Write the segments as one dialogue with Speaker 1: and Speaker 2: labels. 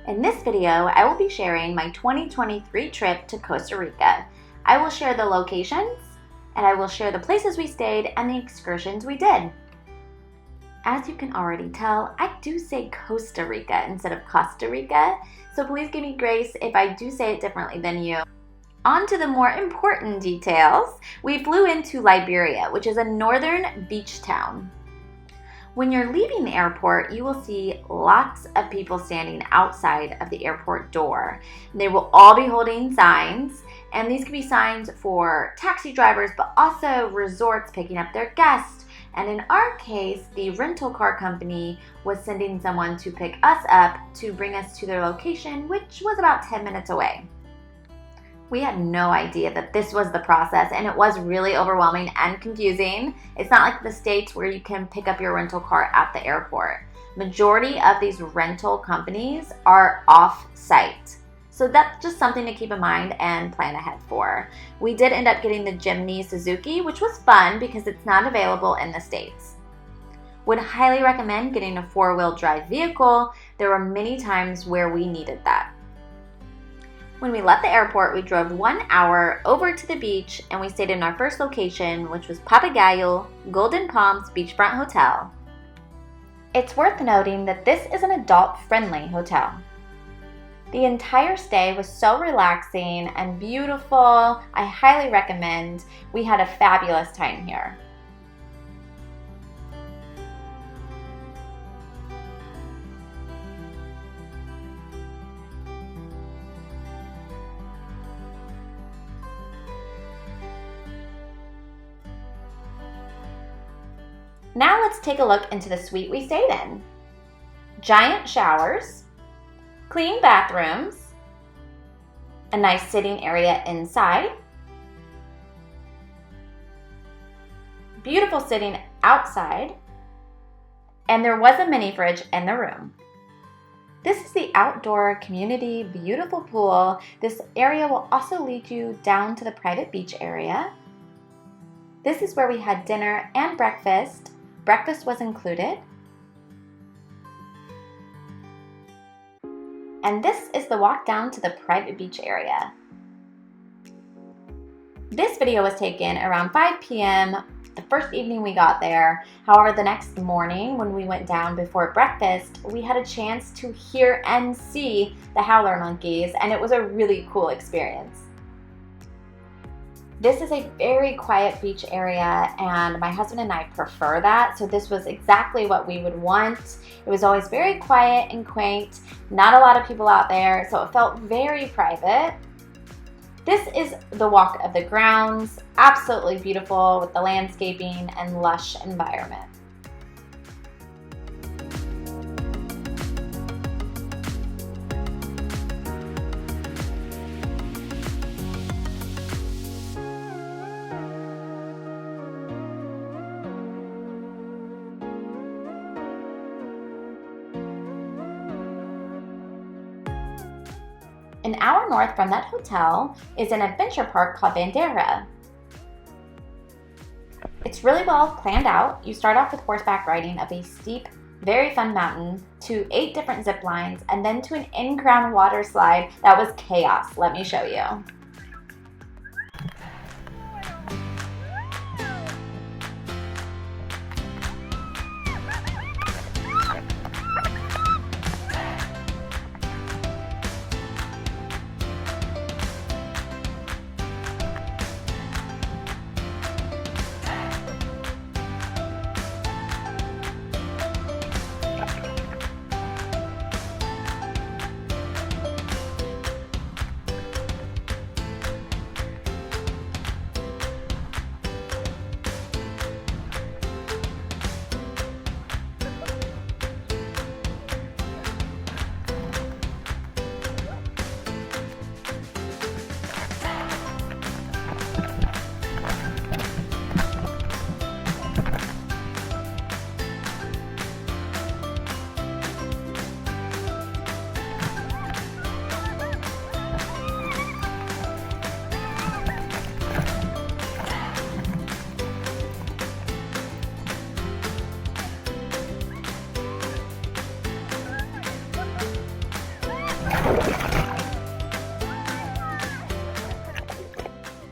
Speaker 1: In this video, I will be sharing my 2023 trip to Costa Rica. I will share the locations, and I will share the places we stayed and the excursions we did. As you can already tell, I do say Costa Rica instead of Costa Rica, so please give me grace if I do say it differently than you. On to the more important details. We flew into Liberia, which is a northern beach town. When you're leaving the airport, you will see lots of people standing outside of the airport door. They will all be holding signs, and these can be signs for taxi drivers, but also resorts picking up their guests. And in our case, the rental car company was sending someone to pick us up to bring us to their location, which was about 10 minutes away. We had no idea that this was the process, and it was really overwhelming and confusing. It's not like the States where you can pick up your rental car at the airport. Majority of these rental companies are off-site. So that's just something to keep in mind and plan ahead for. We did end up getting the Jimny Suzuki, which was fun because it's not available in the States. Would highly recommend getting a four-wheel drive vehicle. There were many times where we needed that. When we left the airport, we drove 1 hour over to the beach and we stayed in our first location, which was Papagayo Golden Palms Beachfront Hotel. It's worth noting that this is an adult-friendly hotel. The entire stay was so relaxing and beautiful. I highly recommend. We had a fabulous time here. Now let's take a look into the suite we stayed in. Giant showers, clean bathrooms, a nice sitting area inside, beautiful sitting outside, and there was a mini fridge in the room. This is the outdoor community beautiful pool. This area will also lead you down to the private beach area. This is where we had dinner and breakfast. Breakfast was included. And this is the walk down to the private beach area. This video was taken around 5 p.m. the first evening we got there. However, the next morning when we went down before breakfast, we had a chance to hear and see the howler monkeys, and it was a really cool experience. This is a very quiet beach area, and my husband and I prefer that, so this was exactly what we would want. It was always very quiet and quaint, not a lot of people out there, so it felt very private. This is the walk of the grounds, absolutely beautiful with the landscaping and lush environment. An hour north from that hotel is an adventure park called Bandera. It's really well planned out. You start off with horseback riding up a steep, very fun mountain to 8 different zip lines and then to an in-ground water slide that was chaos. Let me show you.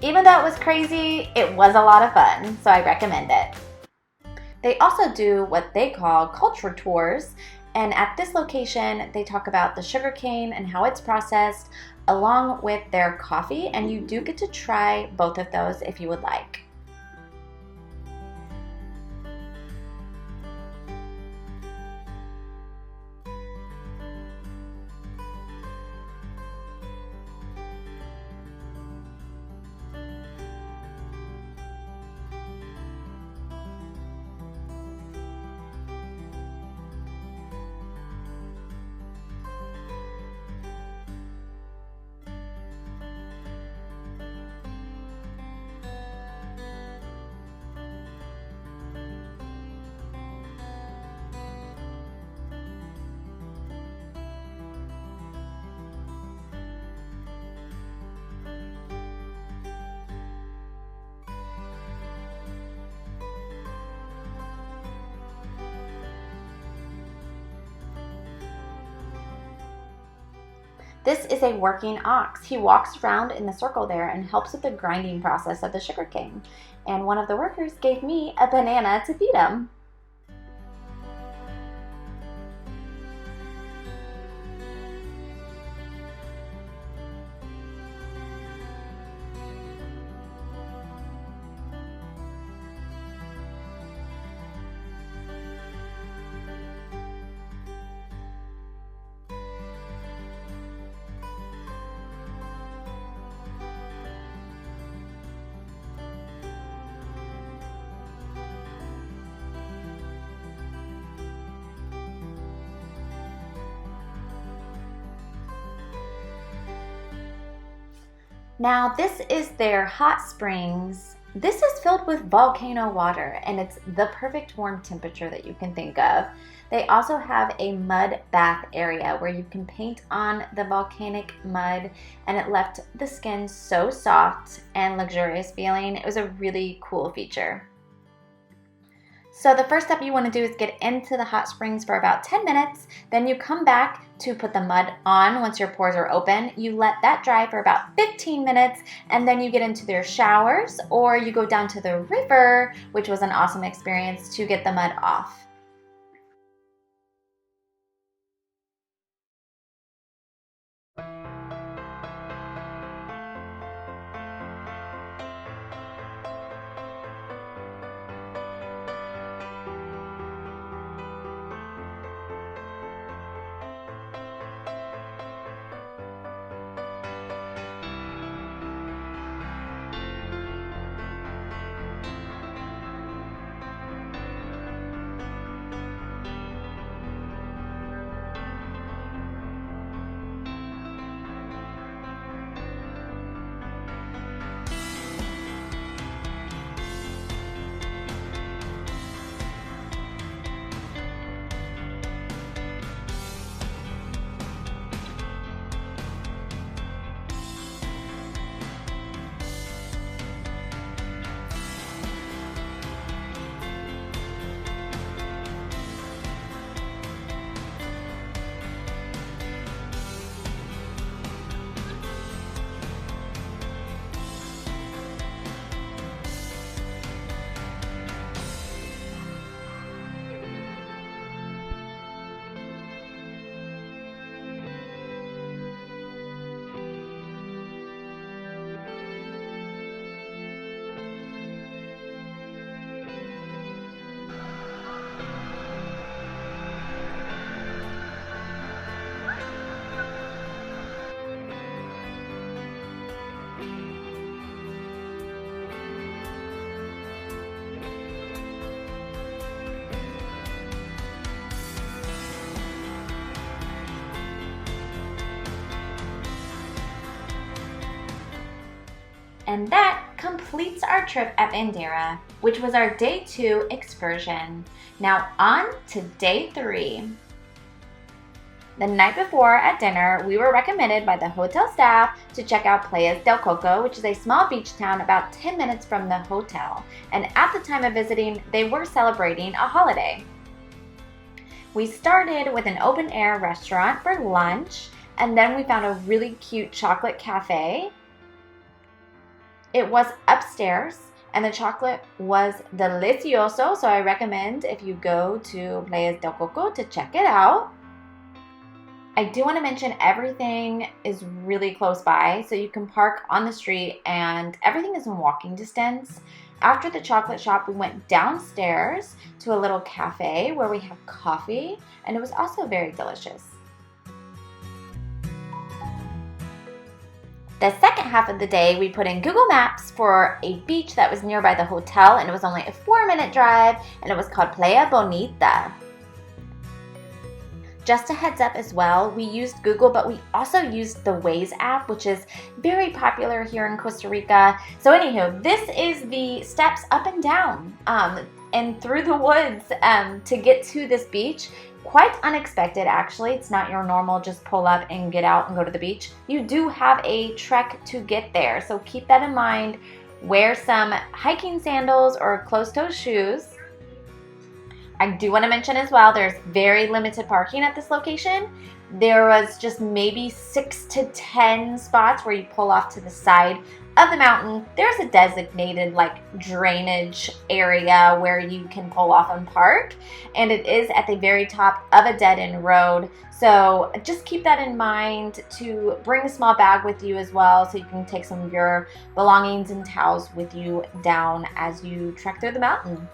Speaker 1: Even though it was crazy, it was a lot of fun, so I recommend it. They also do what they call culture tours, and at this location, they talk about the sugarcane and how it's processed, along with their coffee, and you do get to try both of those if you would like. This is a working ox. He walks around in the circle there and helps with the grinding process of the sugarcane. And one of the workers gave me a banana to feed him. Now this is their hot springs. This is filled with volcano water and it's the perfect warm temperature that you can think of. They also have a mud bath area where you can paint on the volcanic mud, and it left the skin so soft and luxurious feeling. It was a really cool feature. So the first step you want to do is get into the hot springs for about 10 minutes. Then you come back to put the mud on once your pores are open. You let that dry for about 15 minutes, and then you get into their showers, or you go down to the river, which was an awesome experience, to get the mud off. And that completes our trip at Bandera, which was our day 2 excursion. Now on to day 3. The night before at dinner, we were recommended by the hotel staff to check out Playas del Coco, which is a small beach town about 10 minutes from the hotel. And at the time of visiting, they were celebrating a holiday. We started with an open air restaurant for lunch, and then we found a really cute chocolate cafe. It was upstairs, and the chocolate was delicioso, so I recommend if you go to Playas del Coco to check it out. I do want to mention everything is really close by, so you can park on the street and everything is in walking distance. After the chocolate shop, we went downstairs to a little cafe where we had coffee, and it was also very delicious. The second half of the day, we put in Google Maps for a beach that was nearby the hotel, and it was only a 4-minute drive, and it was called Playa Bonita. Just a heads up as well, we used Google, but we also used the Waze app, which is very popular here in Costa Rica. So anywho, this is the steps up and down and through the woods to get to this beach. Quite unexpected, actually. It's not your normal just pull up and get out and go to the beach. You do have a trek to get there, so keep that in mind. Wear some hiking sandals or closed-toe shoes. I do want to mention as well, there's very limited parking at this location. There was just maybe 6 to 10 spots where you pull off to the side of the mountain. There's a designated drainage area where you can pull off and park, and it is at the very top of a dead-end road. So just keep that in mind to bring a small bag with you as well, so you can take some of your belongings and towels with you down as you trek through the mountain.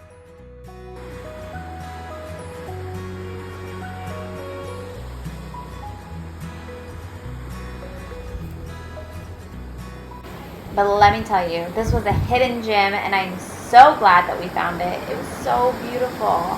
Speaker 1: But let me tell you, this was a hidden gem, and I'm so glad that we found it. It was so beautiful.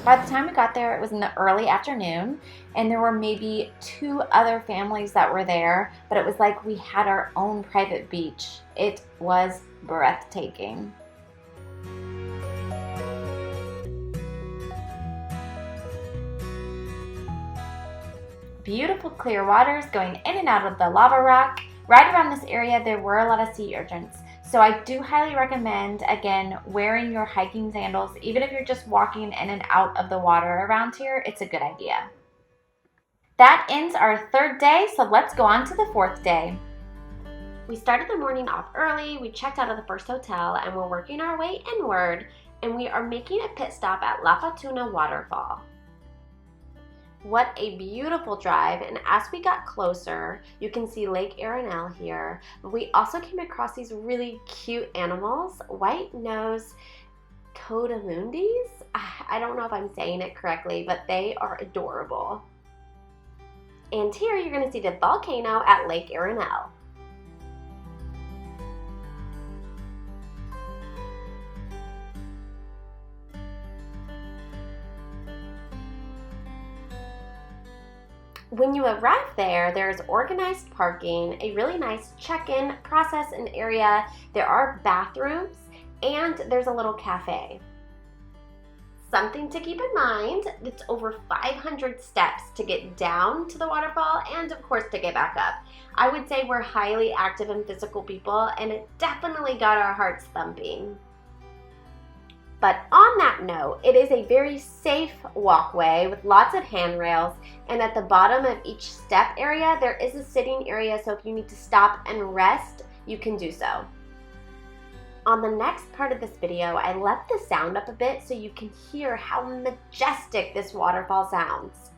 Speaker 1: By the time we got there, it was in the early afternoon, and there were maybe 2 other families that were there, but it was like we had our own private beach. It was breathtaking. Beautiful clear waters going in and out of the lava rock. Right around this area, there were a lot of sea urchins. So I do highly recommend, again, wearing your hiking sandals. Even if you're just walking in and out of the water around here, it's a good idea. That ends our 3rd day, so let's go on to the 4th day. We started the morning off early, we checked out of the first hotel, and we're working our way inward, and we are making a pit stop at La Fortuna Waterfall. What a beautiful drive, and as we got closer, you can see Lake Arenal here. We also came across these really cute animals, white-nosed codamundis. I don't know if I'm saying it correctly, but they are adorable. And here you're going to see the volcano at Lake Arenal. When you arrive there, there's organized parking, a really nice check-in process and area. There are bathrooms, and there's a little cafe. Something to keep in mind, it's over 500 steps to get down to the waterfall and of course to get back up. I would say we're highly active and physical people, and it definitely got our hearts thumping. But on that note, it is a very safe walkway with lots of handrails, and at the bottom of each step area, there is a sitting area, so if you need to stop and rest, you can do so. On the next part of this video, I left the sound up a bit so you can hear how majestic this waterfall sounds.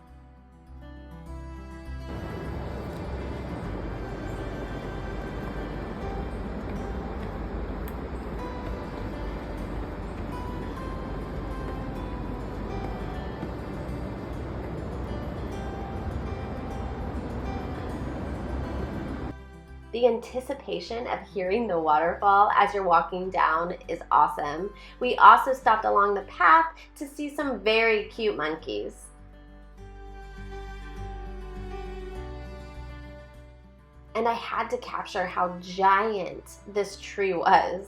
Speaker 1: The anticipation of hearing the waterfall as you're walking down is awesome. We also stopped along the path to see some very cute monkeys. And I had to capture how giant this tree was.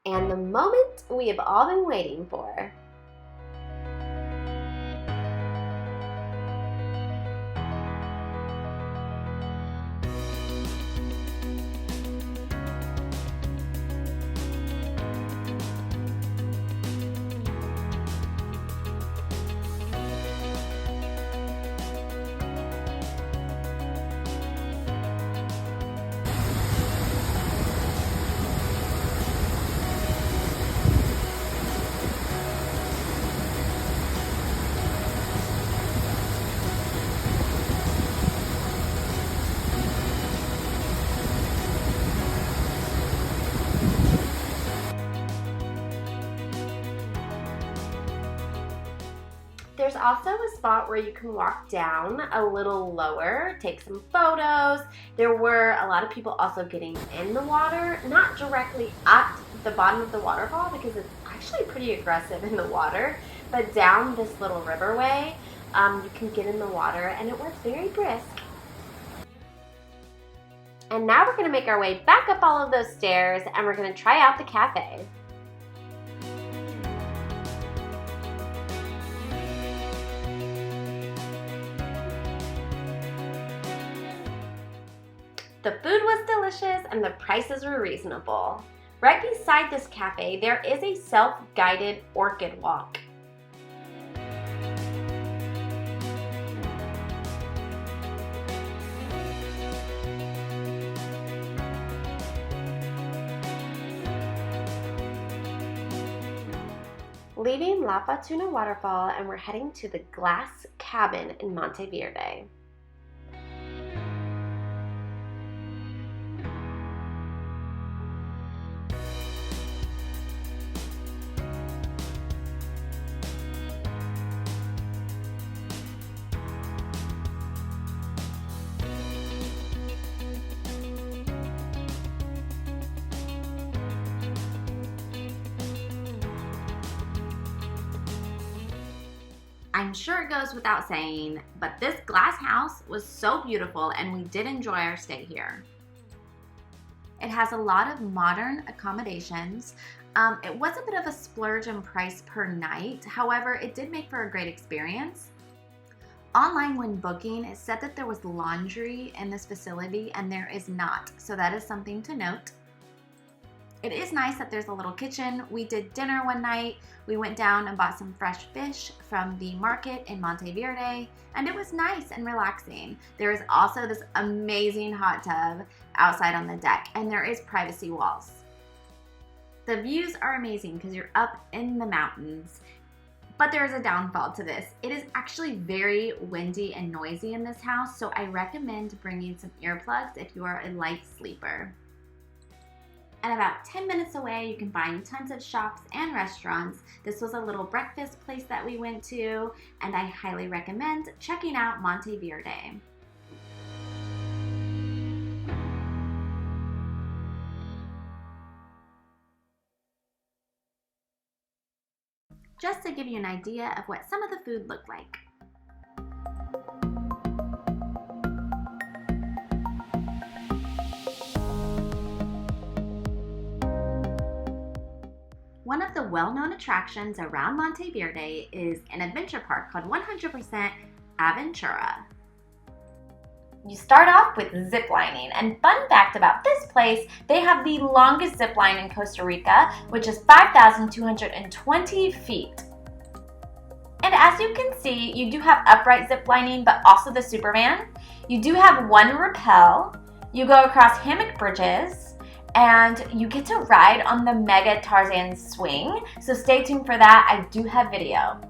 Speaker 1: And the moment we have all been waiting for.
Speaker 2: There's also a spot where you can walk down a little lower, take some photos. There were a lot of people also getting in the water, not directly at the bottom of the waterfall because it's actually pretty aggressive in the water, but down this little riverway, you can get in the water and it was very brisk. And now we're gonna make our way back up all of those stairs and we're gonna try out the cafe. The food was delicious and the prices were reasonable. Right beside this cafe, there is a self-guided orchid walk. Leaving La Fortuna Waterfall and we're heading to the Glass Cabin in Monteverde.
Speaker 1: I'm sure it goes without saying, but this glass house was so beautiful and we did enjoy our stay here. It has a lot of modern accommodations. It was a bit of a splurge in price per night. However, it did make for a great experience. Online when booking, it said that there was laundry in this facility and there is not, so that is something to note. It is nice that there's a little kitchen. We did dinner one night. We went down and bought some fresh fish from the market in Monteverde, and it was nice and relaxing. There is also this amazing hot tub outside on the deck, and there is privacy walls. The views are amazing because you're up in the mountains, but there is a downfall to this. It is actually very windy and noisy in this house, so I recommend bringing some earplugs if you are a light sleeper. And about 10 minutes away, you can find tons of shops and restaurants. This was a little breakfast place that we went to, and I highly recommend checking out Monteverde. Just to give you an idea of what some of the food looked like. One of the well-known attractions around Monteverde is an adventure park called 100% Aventura. You start off with ziplining, and fun fact about this place, they have the longest zip line in Costa Rica, which is 5,220 feet. And as you can see, you do have upright zip lining, but also the Superman. You do have one rappel, you go across hammock bridges, and you get to ride on the Mega Tarzan swing. So stay tuned for that, I do have video.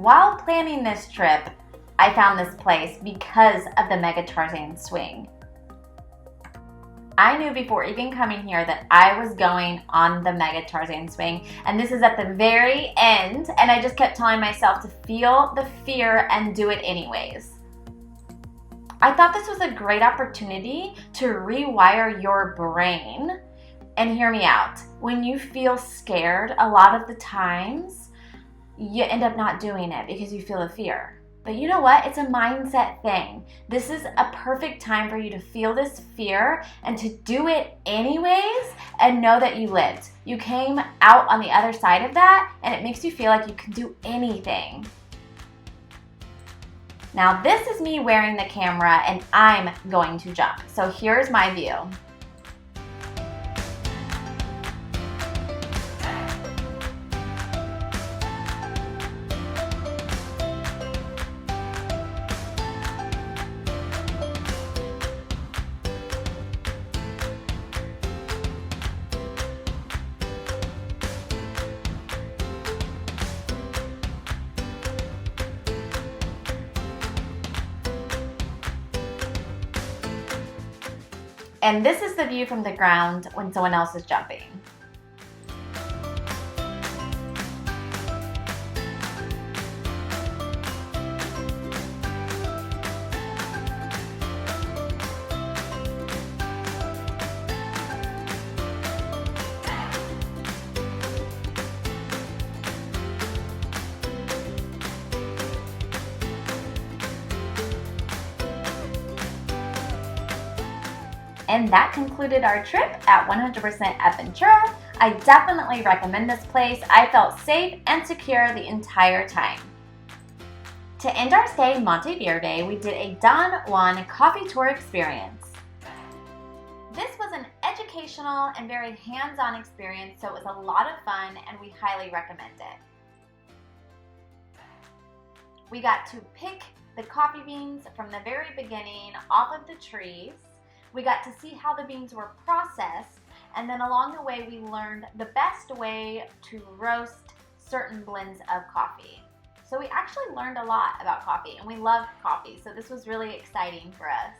Speaker 1: while planning this trip, I found this place because of the Mega Tarzan swing. I knew before even coming here that I was going on the Mega Tarzan swing, and this is at the very end, and I just kept telling myself to feel the fear and do it anyways. I thought this was a great opportunity to rewire your brain. And hear me out. When you feel scared, a lot of the times, you end up not doing it because you feel the fear. But you know what? It's a mindset thing. This is a perfect time for you to feel this fear and to do it anyways and know that you lived. You came out on the other side of that, and it makes you feel like you can do anything. Now this is me wearing the camera and I'm going to jump. So here's my view. And this is the view from the ground when someone else is jumping. And that concluded our trip at 100% Aventura. I definitely recommend this place. I felt safe and secure the entire time. To end our stay in Monteverde, we did a Don Juan coffee tour experience. This was an educational and very hands-on experience, so it was a lot of fun and we highly recommend it. We got to pick the coffee beans from the very beginning off of the trees. We got to see how the beans were processed, and then along the way we learned the best way to roast certain blends of coffee. So we actually learned a lot about coffee, and we love coffee, so this was really exciting for us.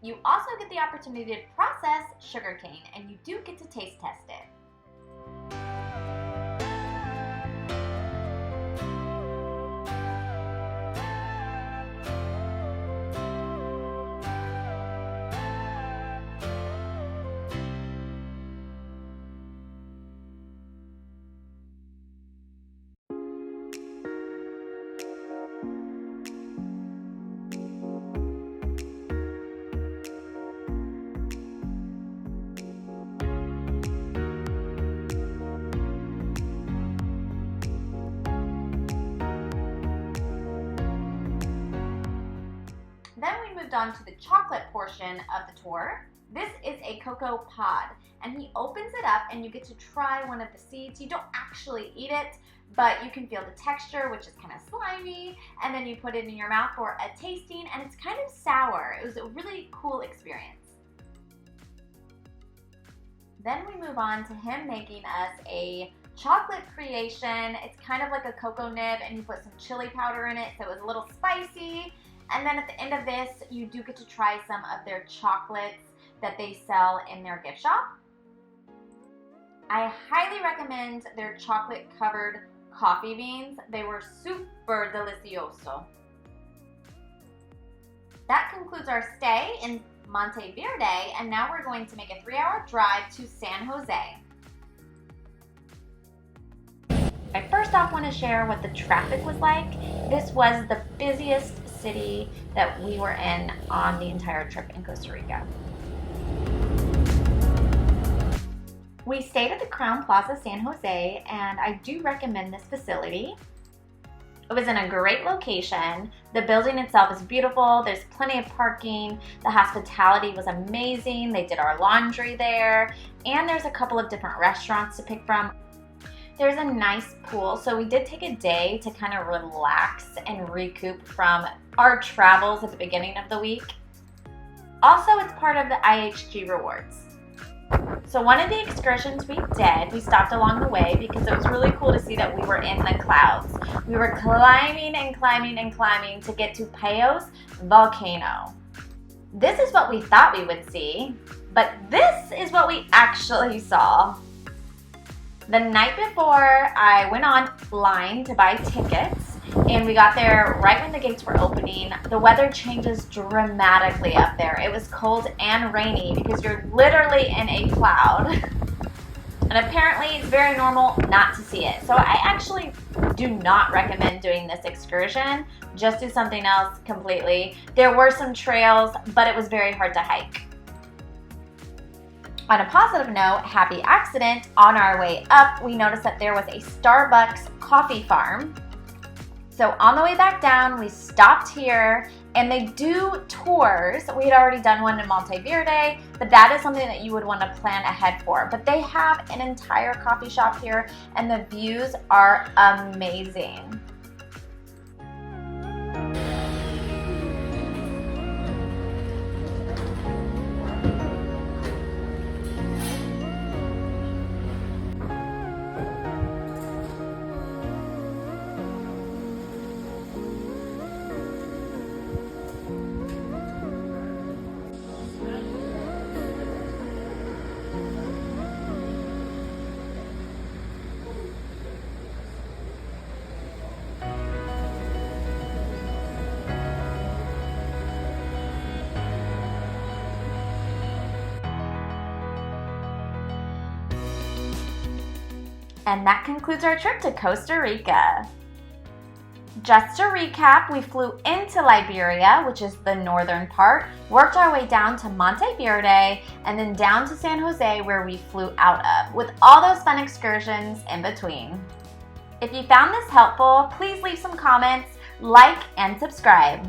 Speaker 1: You also get the opportunity to process sugarcane, and you do get to taste test it. Then we moved on to the chocolate portion of the tour. This is a cocoa pod, and he opens it up and you get to try one of the seeds. You don't actually eat it, but you can feel the texture, which is kind of slimy, and then you put it in your mouth for a tasting, and it's kind of sour. It was a really cool experience. Then we move on to him making us a chocolate creation. It's kind of like a cocoa nib, and you put some chili powder in it, so it was a little spicy. And then at the end of this, you do get to try some of their chocolates that they sell in their gift shop. I highly recommend their chocolate covered coffee beans. They were super delicioso. That concludes our stay in Monteverde, and now we're going to make a 3-hour drive to San Jose. I first off want to share what the traffic was like. This was the busiest city that we were in on the entire trip in Costa Rica. We stayed at the Crown Plaza San Jose, and I do recommend this facility. It was in a great location. The building itself is beautiful. There's plenty of parking. The hospitality was amazing. They did our laundry there, and there's a couple of different restaurants to pick from. There's a nice pool, so we did take a day to kind of relax and recoup from our travels at the beginning of the week. Also, it's part of the IHG rewards. So one of the excursions we did, we stopped along the way because it was really cool to see that we were in the clouds. We were climbing and climbing and climbing to get to Payo's volcano. This is what we thought we would see, but this is what we actually saw. The night before, I went online to buy tickets, and we got there right when the gates were opening. The weather changes dramatically up there. It was cold and rainy because you're literally in a cloud. And apparently it's very normal not to see it. So I actually do not recommend doing this excursion. Just do something else completely. There were some trails, but it was very hard to hike. On a positive note, happy accident, on our way up, we noticed that there was a Starbucks coffee farm. So on the way back down, we stopped here, and they do tours. We had already done one in Monteverde, but that is something that you would want to plan ahead for. But they have an entire coffee shop here, and the views are amazing. And that concludes our trip to Costa Rica. Just to recap, we flew into Liberia, which is the northern part, worked our way down to Monteverde, and then down to San Jose, where we flew out of, with all those fun excursions in between. If you found this helpful, please leave some comments, like, and subscribe.